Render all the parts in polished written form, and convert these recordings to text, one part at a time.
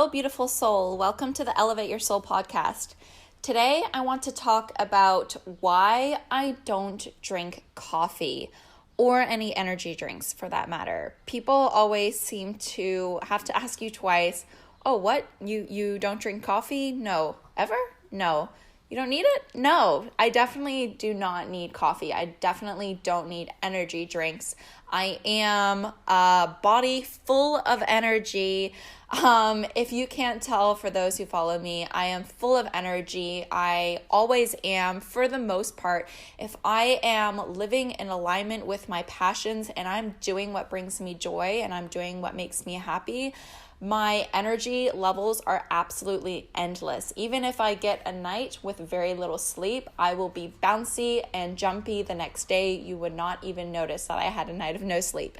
Hello, beautiful soul. Welcome to the Elevate Your Soul podcast. Today, I want to talk about why I don't drink coffee or any energy drinks for that matter. People always seem to have to ask you twice, oh, what? You don't drink coffee? No. Ever? No. You don't need it? No, I definitely do not need coffee. I definitely don't need energy drinks. I am a body full of energy. If you can't tell, for those who follow me, I am full of energy. I always am, for the most part. If I am living in alignment with my passions and I'm doing what brings me joy and I'm doing what makes me happy, my energy levels are absolutely endless. Even if I get a night with very little sleep, I will be bouncy and jumpy the next day. You would not even notice that I had a night of no sleep.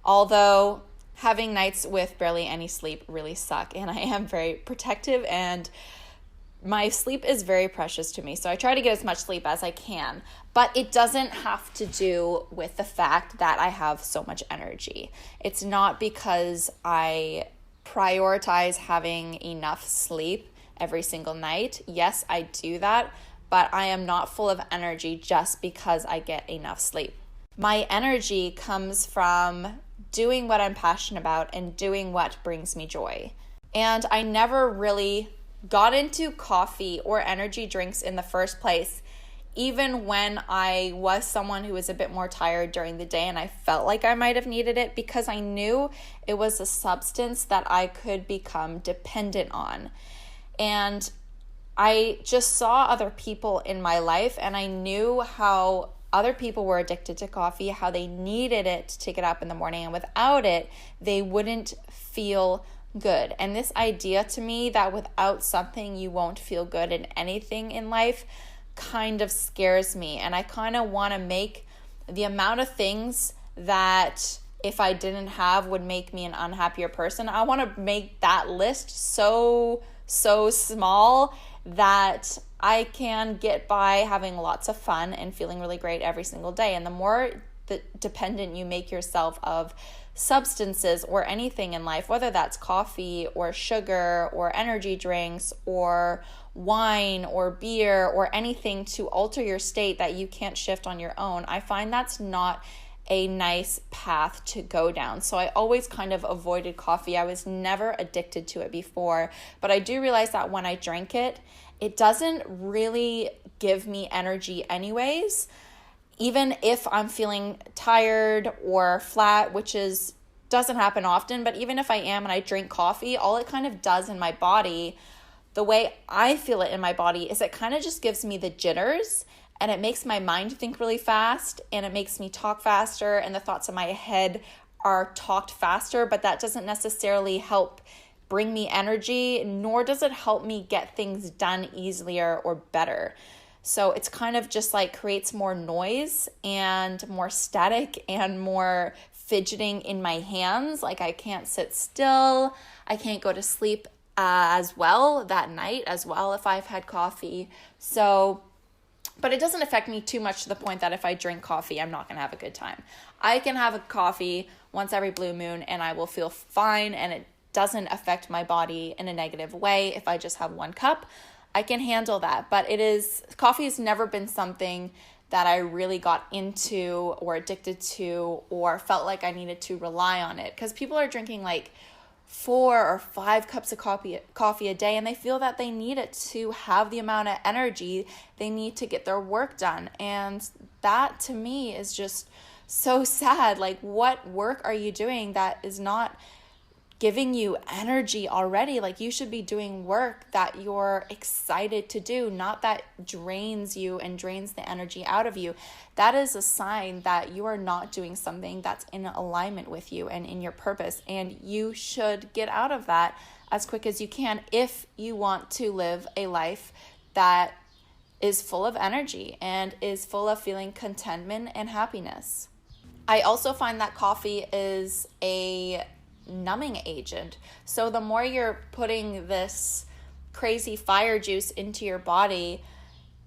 Although having nights with barely any sleep really suck, and I am very protective, and my sleep is very precious to me. So I try to get as much sleep as I can, but it doesn't have to do with the fact that I have so much energy. It's not because I prioritize having enough sleep every single night. Yes, I do that, but I am not full of energy just because I get enough sleep. My energy comes from doing what I'm passionate about and doing what brings me joy. And I never really got into coffee or energy drinks in the first place, even when I was someone who was a bit more tired during the day and I felt like I might have needed it, because I knew it was a substance that I could become dependent on. And I just saw other people in my life, and I knew how other people were addicted to coffee, how they needed it to get up in the morning, and without it, they wouldn't feel good. And this idea to me that without something you won't feel good in anything in life kind of scares me. And I kind of want to make the amount of things that if I didn't have would make me an unhappier person, I want to make that list so small that I can get by having lots of fun and feeling really great every single day. And the more dependent you make yourself of substances or anything in life, whether that's coffee or sugar or energy drinks or wine or beer or anything to alter your state that you can't shift on your own, I find that's not a nice path to go down. So I always kind of avoided coffee. I was never addicted to it before, but I do realize that when I drink it, it doesn't really give me energy anyways. Even if I'm feeling tired or flat, which doesn't happen often, but even if I am and I drink coffee, all it kind of does in my body, the way I feel it in my body, is it kind of just gives me the jitters, and it makes my mind think really fast, and it makes me talk faster, and the thoughts in my head are talked faster, but that doesn't necessarily help bring me energy, nor does it help me get things done easier or better. So it's kind of just like creates more noise and more static and more fidgeting in my hands. Like I can't sit still. I can't go to sleep as well that night as well if I've had coffee. But it doesn't affect me too much to the point that if I drink coffee, I'm not going to have a good time. I can have a coffee once every blue moon and I will feel fine, and it doesn't affect my body in a negative way. If I just have one cup, I can handle that. But coffee has never been something that I really got into or addicted to or felt like I needed to rely on it. Because people are drinking like 4 or 5 cups of coffee a day, and they feel that they need it to have the amount of energy they need to get their work done. And that to me is just so sad. Like, what work are you doing that is not giving you energy already? Like, you should be doing work that you're excited to do, not that drains you and drains the energy out of you. That is a sign that you are not doing something that's in alignment with you and in your purpose, and you should get out of that as quick as you can if you want to live a life that is full of energy and is full of feeling contentment and happiness. I also find that coffee is a numbing agent. So the more you're putting this crazy fire juice into your body,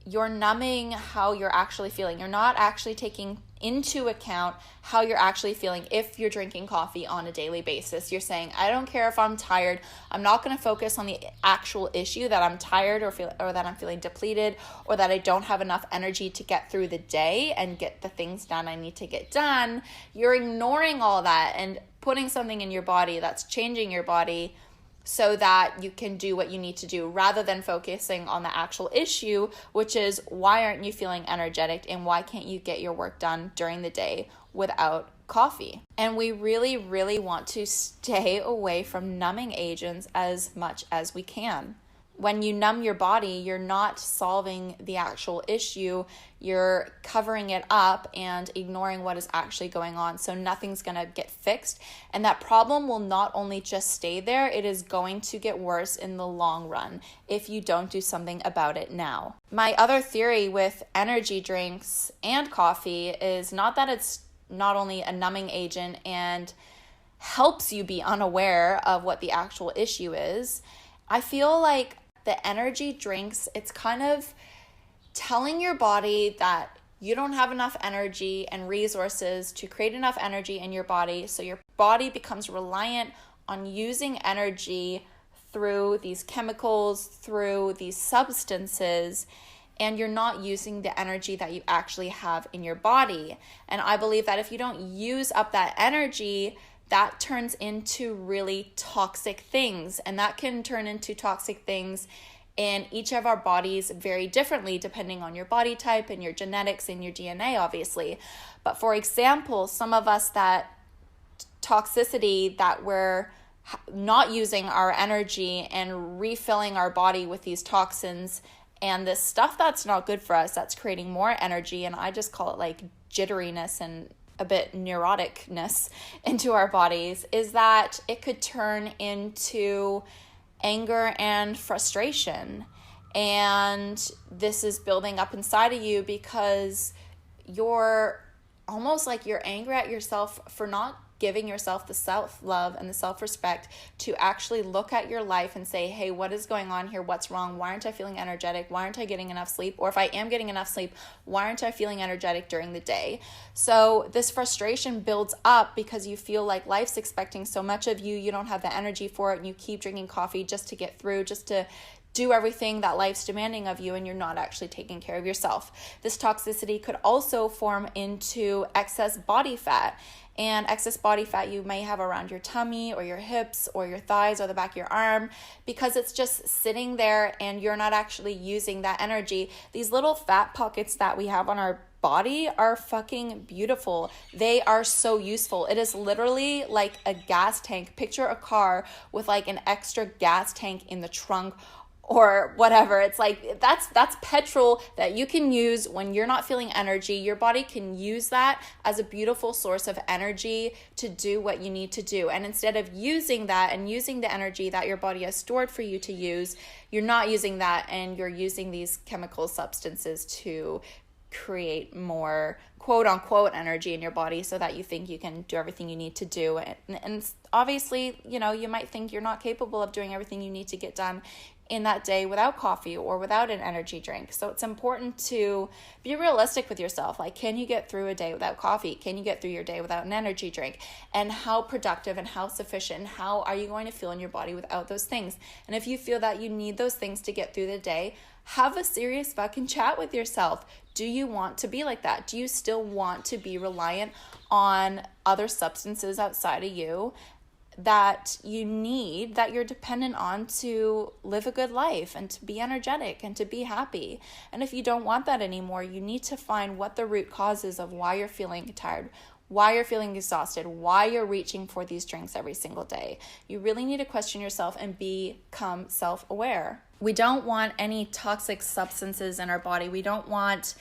you're numbing how you're actually feeling. You're not actually taking into account how you're actually feeling if you're drinking coffee on a daily basis. You're saying, I don't care if I'm tired. I'm not going to focus on the actual issue that I'm tired or that I'm feeling depleted or that I don't have enough energy to get through the day and get the things done I need to get done. You're ignoring all that and putting something in your body that's changing your body so that you can do what you need to do rather than focusing on the actual issue, which is why aren't you feeling energetic and why can't you get your work done during the day without coffee? And we really, really want to stay away from numbing agents as much as we can. When you numb your body, you're not solving the actual issue. You're covering it up and ignoring what is actually going on. So nothing's going to get fixed. And that problem will not only just stay there, it is going to get worse in the long run if you don't do something about it now. My other theory with energy drinks and coffee is not that it's not only a numbing agent and helps you be unaware of what the actual issue is. I feel like the energy drinks, it's kind of telling your body that you don't have enough energy and resources to create enough energy in your body. So your body becomes reliant on using energy through these chemicals, through these substances, and you're not using the energy that you actually have in your body. And I believe that if you don't use up that energy, that turns into really toxic things. And that can turn into toxic things in each of our bodies very differently, depending on your body type and your genetics and your DNA, obviously. But for example, some of us that toxicity that we're not using our energy and refilling our body with these toxins and this stuff that's not good for us, that's creating more energy. And I just call it like jitteriness and a bit neuroticness into our bodies, is that it could turn into anger and frustration. And this is building up inside of you because you're almost like you're angry at yourself for not giving yourself the self-love and the self-respect to actually look at your life and say, hey, what is going on here? What's wrong? Why aren't I feeling energetic? Why aren't I getting enough sleep? Or if I am getting enough sleep, why aren't I feeling energetic during the day? So this frustration builds up because you feel like life's expecting so much of you. You don't have the energy for it, and you keep drinking coffee just to get through, just to do everything that life's demanding of you, and you're not actually taking care of yourself. This toxicity could also form into excess body fat. And excess body fat you may have around your tummy or your hips or your thighs or the back of your arm, because it's just sitting there and you're not actually using that energy. These little fat pockets that we have on our body are fucking beautiful. They are so useful. It is literally like a gas tank. Picture a car with like an extra gas tank in the trunk or whatever. It's like that's petrol that you can use when you're not feeling energy. Your body can use that as a beautiful source of energy to do what you need to do. And instead of using that and using the energy that your body has stored for you to use, you're not using that, and you're using these chemical substances to create more quote unquote energy in your body so that you think you can do everything you need to do. And obviously, you know, you might think you're not capable of doing everything you need to get done in that day without coffee or without an energy drink. So it's important to be realistic with yourself. Like, can you get through a day without coffee? Can you get through your day without an energy drink? And how productive and how sufficient and how are you going to feel in your body without those things? And if you feel that you need those things to get through the day, have a serious fucking chat with yourself. Do you want to be like that? Do you still want to be reliant on other substances outside of you that you need, that you're dependent on to live a good life and to be energetic and to be happy? And if you don't want that anymore, you need to find what the root cause is of why you're feeling tired, why you're feeling exhausted, why you're reaching for these drinks every single day. You really need to question yourself and become self-aware. We don't want any toxic substances in our body. We don't want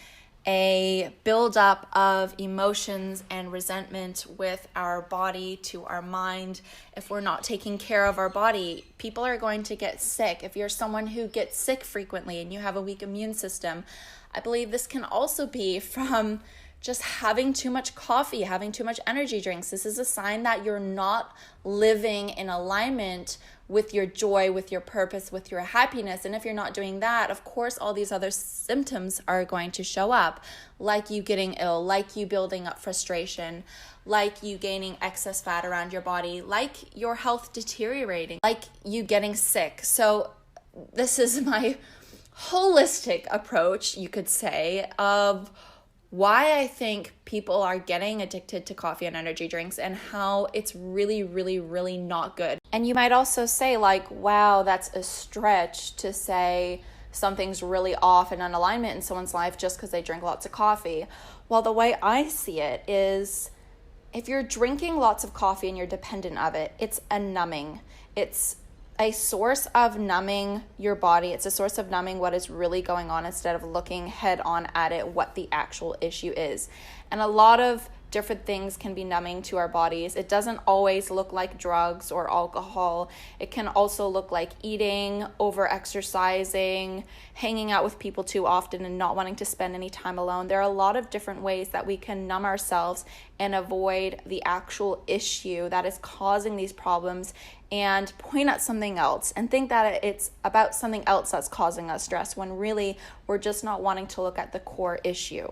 a buildup of emotions and resentment with our body to our mind. If we're not taking care of our body, people are going to get sick. If you're someone who gets sick frequently and you have a weak immune system, I believe this can also be from just having too much coffee, having too much energy drinks. This is a sign that you're not living in alignment with your joy, with your purpose, with your happiness. And if you're not doing that, of course, all these other symptoms are going to show up, like you getting ill, like you building up frustration, like you gaining excess fat around your body, like your health deteriorating, like you getting sick. So this is my holistic approach, you could say, of why I think people are getting addicted to coffee and energy drinks and how it's really, really, really not good. And you might also say, like, wow, that's a stretch to say something's really off and in alignment in someone's life just because they drink lots of coffee. Well, the way I see it is, if you're drinking lots of coffee and you're dependent of it, it's a numbing. It's a source of numbing your body. It's a source of numbing what is really going on instead of looking head on at it, what the actual issue is. And a lot of different things can be numbing to our bodies. It doesn't always look like drugs or alcohol. It can also look like eating, over exercising, hanging out with people too often and not wanting to spend any time alone. There are a lot of different ways that we can numb ourselves and avoid the actual issue that is causing these problems and point at something else and think that it's about something else that's causing us stress, when really we're just not wanting to look at the core issue.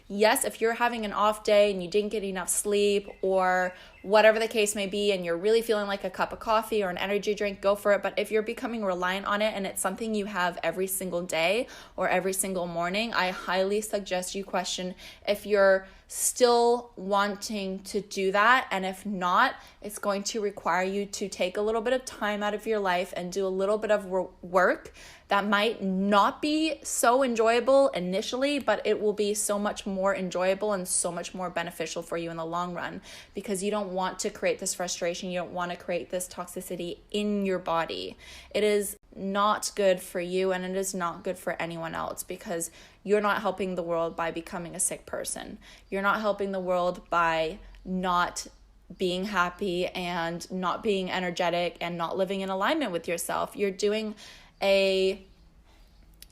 Yes, if you're having an off day and you didn't get enough sleep or whatever the case may be and you're really feeling like a cup of coffee or an energy drink, go for it. But if you're becoming reliant on it and it's something you have every single day or every single morning, I highly suggest you question if you're still wanting to do that. And if not, it's going to require you to take a little bit of time out of your life and do a little bit of work that might not be so enjoyable initially, but it will be so much more enjoyable and so much more beneficial for you in the long run, because you don't want to create this frustration. You don't want to create this toxicity in your body. It is not good for you and it is not good for anyone else, because you're not helping the world by becoming a sick person. You're not helping the world by not being happy and not being energetic and not living in alignment with yourself. You're doing a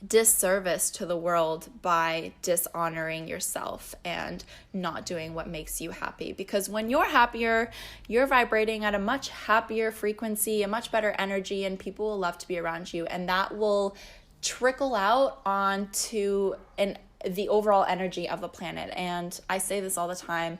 disservice to the world by dishonoring yourself and not doing what makes you happy. Because when you're happier, you're vibrating at a much happier frequency, a much better energy, and people will love to be around you. And that will trickle out onto the overall energy of the planet. And I say this all the time,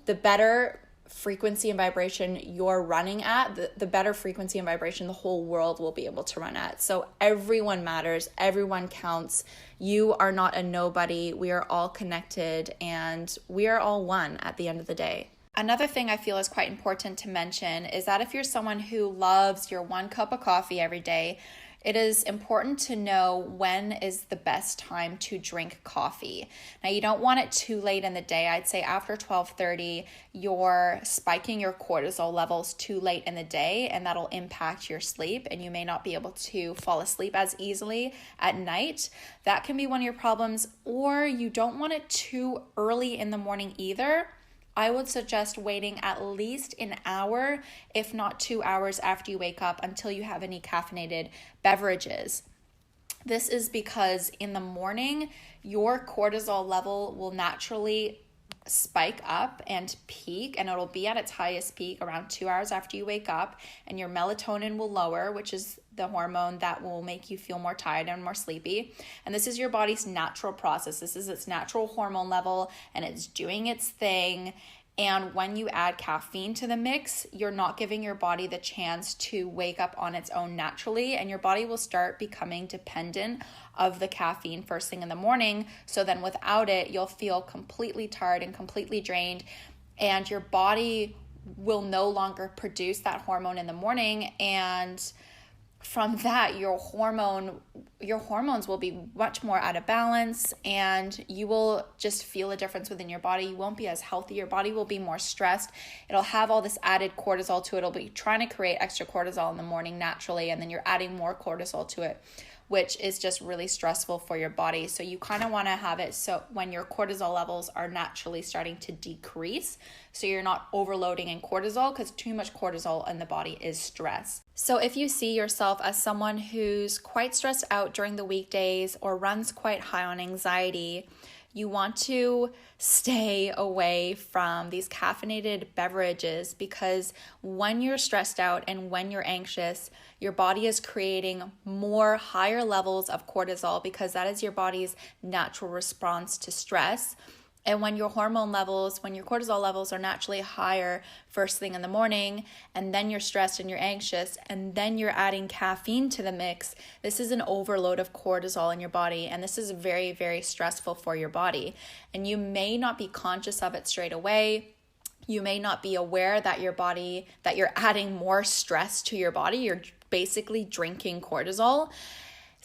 the better frequency and vibration you're running at, the better frequency and vibration the whole world will be able to run at. So everyone matters, everyone counts. You are not a nobody. We are all connected and we are all one at the end of the day. Another thing I feel is quite important to mention is that if you're someone who loves your 1 cup of coffee every day, it is important to know when is the best time to drink coffee. Now, you don't want it too late in the day. I'd say after 12:30, you're spiking your cortisol levels too late in the day, and that'll impact your sleep, and you may not be able to fall asleep as easily at night. That can be one of your problems. Or you don't want it too early in the morning either. I would suggest waiting at least an hour, if not 2 hours after you wake up, until you have any caffeinated beverages. This is because in the morning, your cortisol level will naturally spike up and peak, and it'll be at its highest peak around 2 hours after you wake up, and your melatonin will lower, which is the hormone that will make you feel more tired and more sleepy. And this is your body's natural process. This is its natural hormone level, and it's doing its thing. And when you add caffeine to the mix, you're not giving your body the chance to wake up on its own naturally, and your body will start becoming dependent of the caffeine first thing in the morning. So then without it, you'll feel completely tired and completely drained, and your body will no longer produce that hormone in the morning. And from that, your hormones will be much more out of balance, and you will just feel a difference within your body. You won't be as healthy. Your body will be more stressed. It'll have all this added cortisol to it. It'll be trying to create extra cortisol in the morning naturally, and then you're adding more cortisol to it, which is just really stressful for your body. So you kind of want to have it so when your cortisol levels are naturally starting to decrease, so you're not overloading in cortisol, because too much cortisol in the body is stress. So if you see yourself as someone who's quite stressed out during the weekdays or runs quite high on anxiety, You want to stay away from these caffeinated beverages because when you're stressed out and when you're anxious, your body is creating more higher levels of cortisol because that is your body's natural response to stress. And when your cortisol levels are naturally higher first thing in the morning, and then you're stressed and you're anxious, and then you're adding caffeine to the mix, this is an overload of cortisol in your body. And this is very, very stressful for your body. And you may not be conscious of it straight away. You may not be aware that you're adding more stress to your body. You're basically drinking cortisol.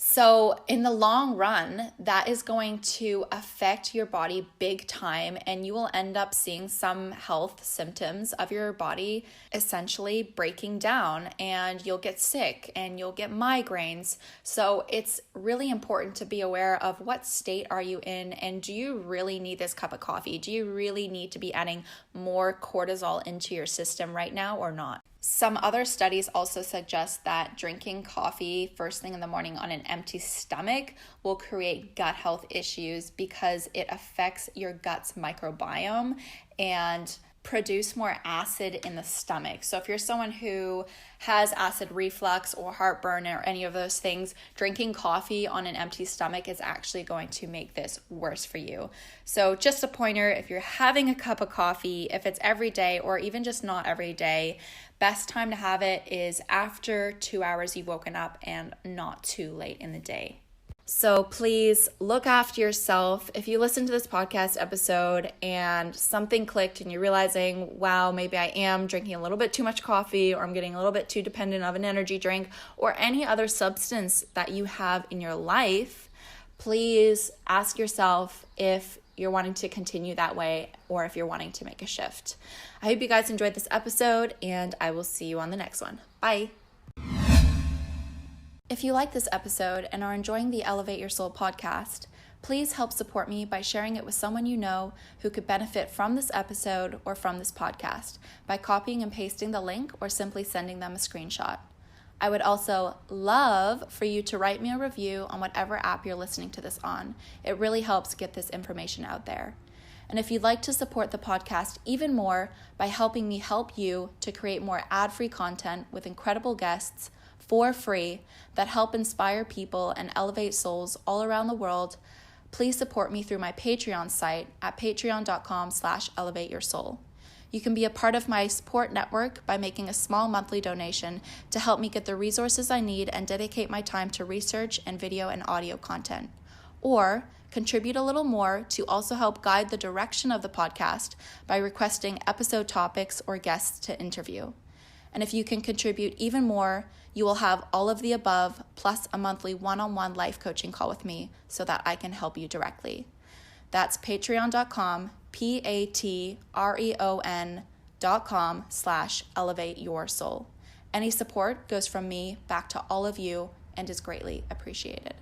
So in the long run, that is going to affect your body big time, and you will end up seeing some health symptoms of your body essentially breaking down, and you'll get sick and you'll get migraines. So it's really important to be aware of what state are you in, and do you really need this cup of coffee? Do you really need to be adding more cortisol into your system right now or not? Some other studies also suggest that drinking coffee first thing in the morning on an empty stomach will create gut health issues because it affects your gut's microbiome and produce more acid in the stomach. So if you're someone who has acid reflux or heartburn or any of those things, drinking coffee on an empty stomach is actually going to make this worse for you. So just a pointer, if you're having a cup of coffee, if it's every day or even just not every day, best time to have it is after 2 hours you've woken up and not too late in the day. So please look after yourself. If you listen to this podcast episode and something clicked and you're realizing, wow, maybe I am drinking a little bit too much coffee, or I'm getting a little bit too dependent of an energy drink or any other substance that you have in your life, please ask yourself if you're wanting to continue that way or if you're wanting to make a shift. I hope you guys enjoyed this episode, and I will see you on the next one. Bye. If you like this episode and are enjoying the Elevate Your Soul podcast, please help support me by sharing it with someone you know who could benefit from this episode or from this podcast by copying and pasting the link or simply sending them a screenshot. I would also love for you to write me a review on whatever app you're listening to this on. It really helps get this information out there. And if you'd like to support the podcast even more by helping me help you to create more ad-free content with incredible guests for free that help inspire people and elevate souls all around the world, please support me through my Patreon site at patreon.com/elevateyoursoul. You can be a part of my support network by making a small monthly donation to help me get the resources I need and dedicate my time to research and video and audio content. Or contribute a little more to also help guide the direction of the podcast by requesting episode topics or guests to interview. And if you can contribute even more, you will have all of the above plus a monthly one-on-one life coaching call with me so that I can help you directly. That's patreon.com, patreon.com/elevateyoursoul. Any support goes from me back to all of you and is greatly appreciated.